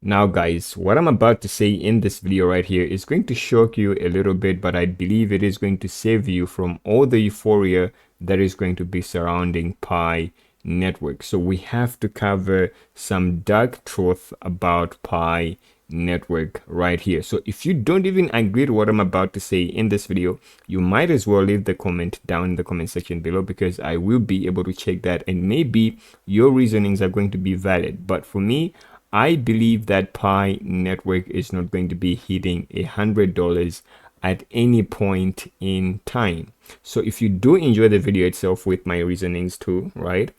Now guys, what I'm about to say in this video right here is going to shock you a little bit, but I believe it is going to save you from all the euphoria that is going to be surrounding Pi network. So we have to cover some dark truth about Pi network right here. So if you don't even agree to what I'm about to say in this video, you might as well leave the comment down in the comment section below, because I will be able to check that and maybe your reasonings are going to be valid. But for me, I believe that Pi network is not going to be hitting $100 at any point in time. So if you do enjoy the video itself with my reasonings too, right?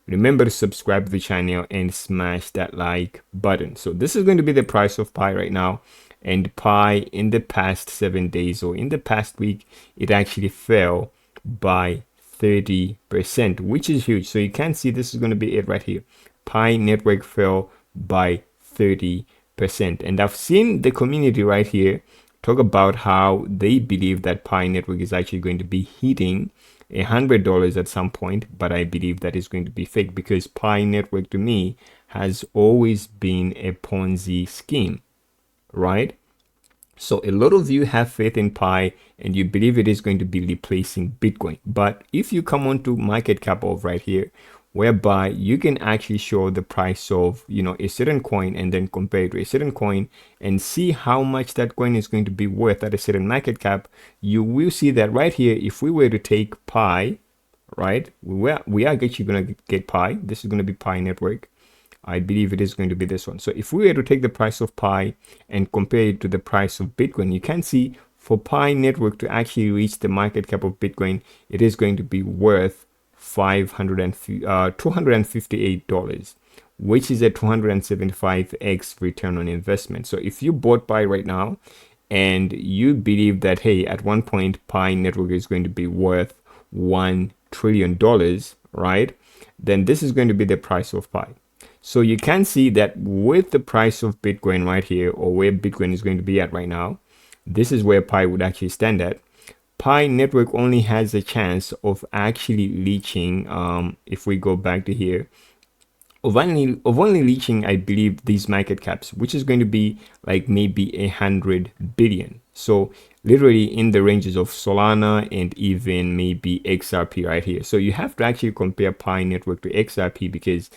Remember to subscribe to the channel and smash that like button. So this is going to be the price of Pi right now. And Pi in the past 7 days, or in the past week, it actually fell by 30%, which is huge. So you can see this is going to be it right here. Pi network fell by 30%. And I've seen the community right here talk about how they believe that Pi network is actually going to be hitting $100 at some point, but I believe that is going to be fake, because Pi network to me has always been a Ponzi scheme, right? So a lot of you have faith in Pi and you believe it is going to be replacing Bitcoin. But if you come onto market cap of right here, whereby you can actually show the price of, a certain coin and then compare it to a certain coin and see how much that coin is going to be worth at a certain market cap, you will see that right here, if we were to take Pi, right, we are actually going to get Pi. This is going to be Pi network. I believe it is going to be this one. So if we were to take the price of Pi and compare it to the price of Bitcoin, you can see for Pi network to actually reach the market cap of Bitcoin, it is going to be worth $258, which is a 275x return on investment. So if you bought Pi right now and you believe that, hey, at one point Pi network is going to be worth $1 trillion, right, then this is going to be the price of Pi. So you can see that with the price of Bitcoin right here, or where Bitcoin is going to be at right now, this is where Pi would actually stand at. Pi network only has a chance of actually reaching, if we go back to here, of only reaching, I believe, these market caps, which is going to be like maybe 100 billion. So literally in the ranges of Solana and even maybe XRP right here. So you have to actually compare Pi network to XRP, because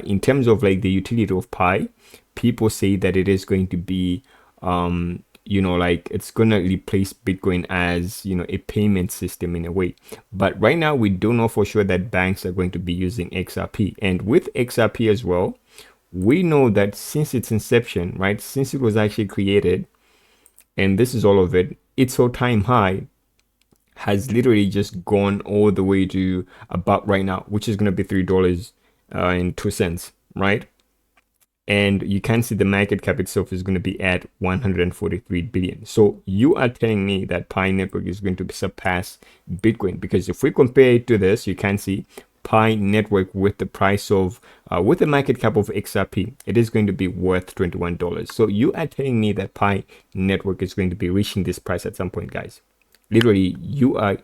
in terms of like the utility of Pi, people say that it is going to be like it's gonna replace Bitcoin as a payment system in a way. But right now we don't know for sure that banks are going to be using XRP. And with XRP as well, we know that since its inception, right, since it was actually created, and this is all of it, its all-time high has literally just gone all the way to about right now, which is going to be $3.02, right? And you can see the market cap itself is going to be at 143 billion. So you are telling me that Pi network is going to surpass Bitcoin, because if we compare it to this, you can see Pi network with the price of with the market cap of XRP, it is going to be worth $21. So you are telling me that Pi network is going to be reaching this price at some point, guys. Literally, you are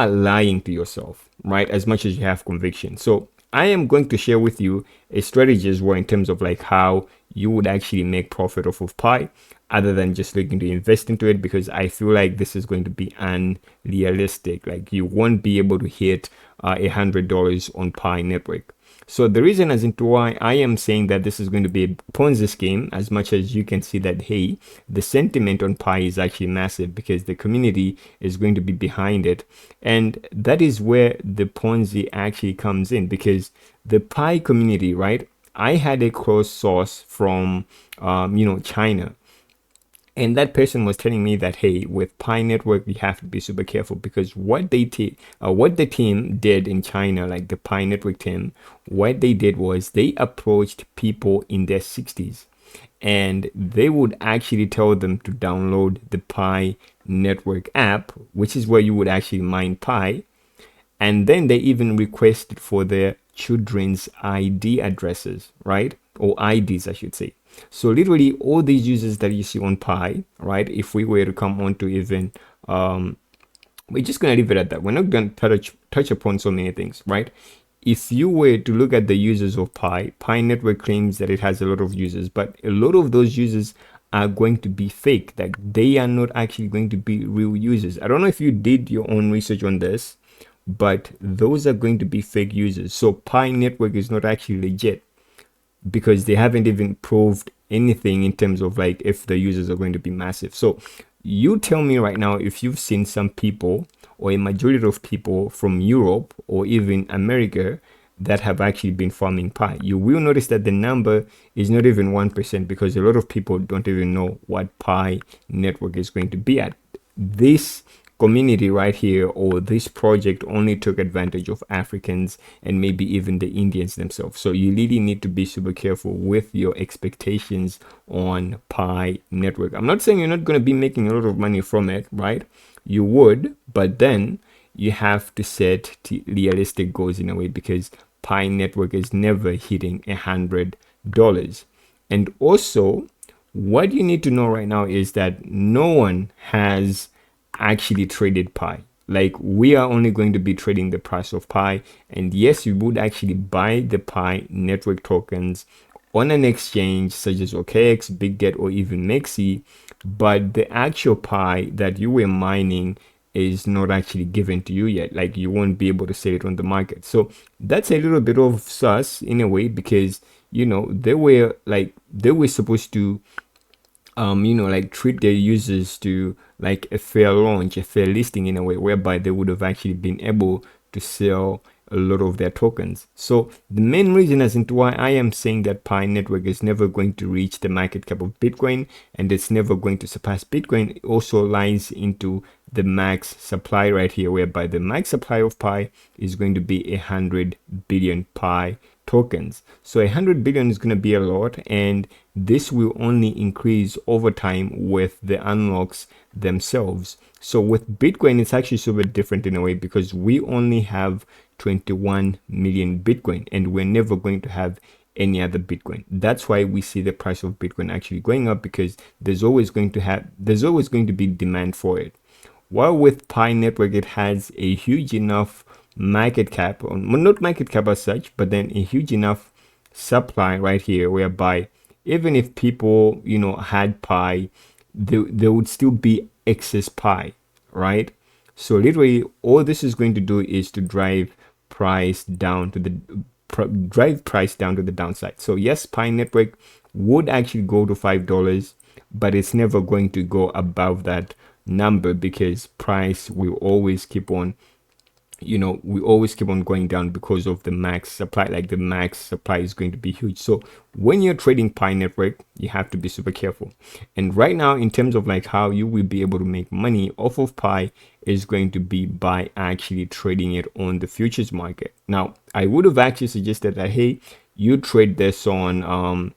lying to yourself, right? As much as you have conviction. So I am going to share with you a strategy as well, in terms of like how you would actually make profit off of Pi, other than just looking to invest into it, because I feel like this is going to be unrealistic. Like you won't be able to hit $100 on Pi network. So the reason as into why I am saying that this is going to be a Ponzi scheme, as much as you can see that, hey, the sentiment on Pi is actually massive, because the community is going to be behind it. And that is where the Ponzi actually comes in, because the Pi community, right? I had a close source from, China. And that person was telling me that, hey, with Pi network, we have to be super careful, because what the team did in China, like the Pi network team, what they did was they approached people in their 60s, and they would actually tell them to download the Pi network app, which is where you would actually mine Pi. And then they even requested for their children's ID addresses, right? Or IDs, I should say. So literally all these users that you see on Pi, right? If we were to come on to even, we're just going to leave it at that. We're not going to touch upon so many things, right? if you were to look at the users of Pi Network claims that it has a lot of users, but a lot of those users are going to be fake. Like they are not actually going to be real users. I don't know if you did your own research on this, but those are going to be fake users. So Pi Network is not actually legit because they haven't even proved anything in terms of like if the users are going to be massive. So you tell me right now if you've seen some people or a majority of people from Europe or even America that have actually been farming Pi. You will notice that the number is not even 1% because a lot of people don't even know what Pi Network is going to be at. This community right here, or this project, only took advantage of Africans and maybe even the Indians themselves. So you really need to be super careful with your expectations on Pi Network. I'm not saying you're not going to be making a lot of money from it, right? You would, but then you have to set realistic goals in a way, because Pi Network is never hitting $100. And also, what you need to know right now is that no one has actually traded Pi. Like, we are only going to be trading the price of Pi. And yes, you would actually buy the Pi Network tokens on an exchange such as OKX, BitGet, or even Mexi, but the actual Pi that you were mining is not actually given to you yet. Like, you won't be able to sell it on the market. So that's a little bit of sus in a way, because you know they were supposed to like treat their users to like a fair launch, a fair listing in a way whereby they would have actually been able to sell a lot of their tokens. So the main reason as into why I am saying that Pi Network is never going to reach the market cap of Bitcoin and it's never going to surpass Bitcoin also lies into the max supply right here, whereby the max supply of Pi is going to be 100 billion Pi tokens. So 100 billion is going to be a lot, and this will only increase over time with the unlocks themselves. So with Bitcoin, it's actually super different in a way, because we only have 21 million Bitcoin and we're never going to have any other Bitcoin. That's why we see the price of Bitcoin actually going up, because there's always going to be demand for it. While with Pi Network, it has a huge enough market cap, or not market cap as such, but then a huge enough supply right here, whereby even if people had Pi, there would still be excess Pi, right? So literally all this is going to do is to drive price down to the downside. So yes, Pi Network would actually go to $5, but it's never going to go above that number, because price will always keep on going down because of the max supply. Like, the max supply is going to be huge. So when you're trading Pi Network, you have to be super careful. And right now, in terms of like how you will be able to make money off of Pi, is going to be by actually trading it on the futures market. Now, I would have actually suggested that, hey, you trade this on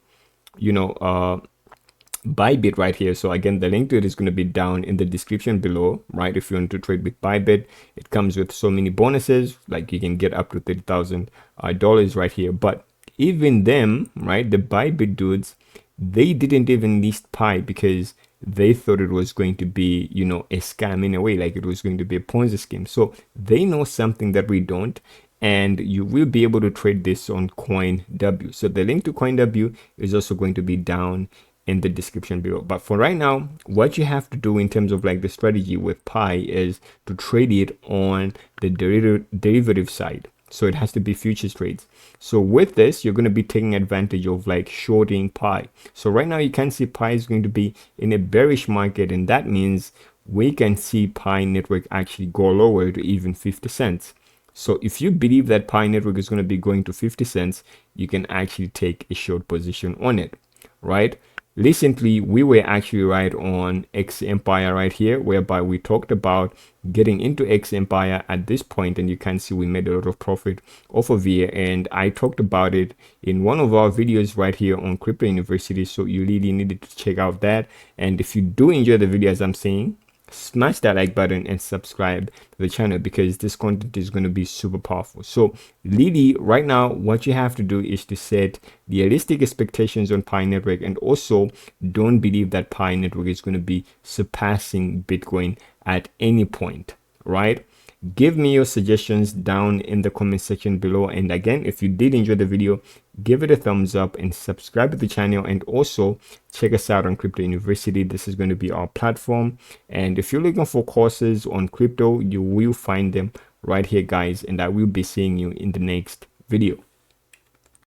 Bybit right here. So again, the link to it is going to be down in the description below, right? If you want to trade with Bybit, it comes with so many bonuses, like you can get up to $30,000 right here. But even them, right, the Bybit dudes, they didn't even list Pi because they thought it was going to be, a scam in a way, like it was going to be a Ponzi scheme. So they know something that we don't, and you will be able to trade this on CoinW. So the link to CoinW is also going to be down in the description below. But for right now, what you have to do in terms of like the strategy with Pi is to trade it on the derivative side. So it has to be futures trades. So with this, you're going to be taking advantage of like shorting Pi. So right now you can see Pi is going to be in a bearish market, and that means we can see Pi Network actually go lower to even 50 cents. So if you believe that Pi Network is going to be going to 50 cents, you can actually take a short position on it, right? Recently, we were actually right on X Empire right here, whereby we talked about getting into X Empire at this point, and you can see we made a lot of profit off of here. And I talked about it in one of our videos right here on Crypto University, so you really needed to check out that. And if you do enjoy the video, as I'm saying, smash that like button and subscribe to the channel, because this content is going to be super powerful. So really right now, what you have to do is to set realistic expectations on Pi Network, and also don't believe that Pi Network is going to be surpassing Bitcoin at any point, right? Give me your suggestions down in the comment section below. And again, if you did enjoy the video, give it a thumbs up and subscribe to the channel, and also check us out on Crypto University. This is going to be our platform, and if you're looking for courses on crypto, you will find them right here, guys, and I will be seeing you in the next video.